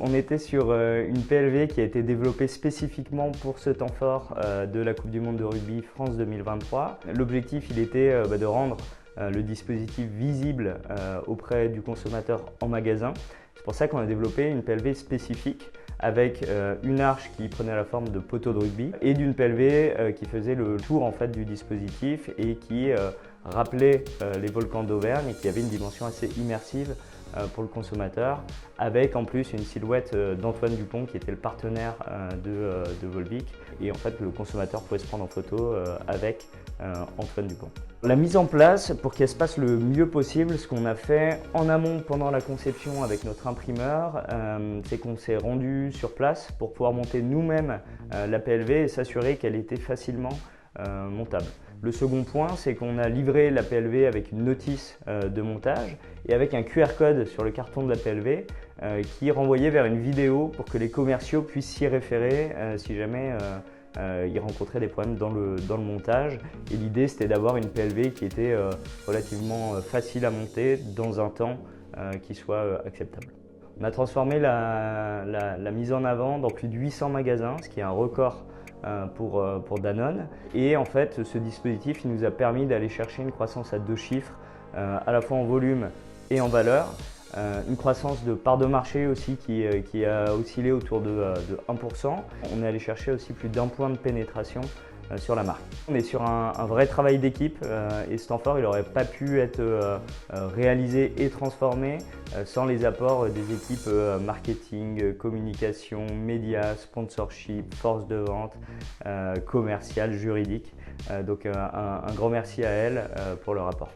On était sur une PLV qui a été développée spécifiquement pour ce temps fort de la Coupe du Monde de rugby France 2023. L'objectif, il était de rendre le dispositif visible auprès du consommateur en magasin. C'est pour ça qu'on a développé une PLV spécifique avec une arche qui prenait la forme de poteau de rugby et d'une PLV qui faisait le tour en fait, du dispositif et qui rappelait les volcans d'Auvergne et qui avait une dimension assez immersive pour le consommateur, avec en plus une silhouette d'Antoine Dupont qui était le partenaire de Volvic, et en fait le consommateur pouvait se prendre en photo avec Antoine Dupont. La mise en place, pour qu'elle se passe le mieux possible, ce qu'on a fait en amont pendant la conception avec notre imprimeur, c'est qu'on s'est rendu sur place pour pouvoir monter nous-mêmes la PLV et s'assurer qu'elle était facilement montable. Le second point, c'est qu'on a livré la PLV avec une notice de montage et avec un QR code sur le carton de la PLV qui renvoyait vers une vidéo pour que les commerciaux puissent s'y référer si jamais ils rencontraient des problèmes dans le montage. Et l'idée, c'était d'avoir une PLV qui était relativement facile à monter dans un temps qui soit acceptable. On a transformé la mise en avant dans plus de 800 magasins, ce qui est un record pour Danone. Et en fait, ce dispositif il nous a permis d'aller chercher une croissance à 2 chiffres, à la fois en volume et en valeur. Une croissance de part de marché aussi qui a oscillé autour de 1%. On est allé chercher aussi plus d'1 point de pénétration sur la marque. On est sur un vrai travail d'équipe et ce temps fort il n'aurait pas pu être réalisé et transformé sans les apports des équipes marketing, communication, médias, sponsorship, force de vente, commercial, juridique. Donc un grand merci à elles pour leur apport.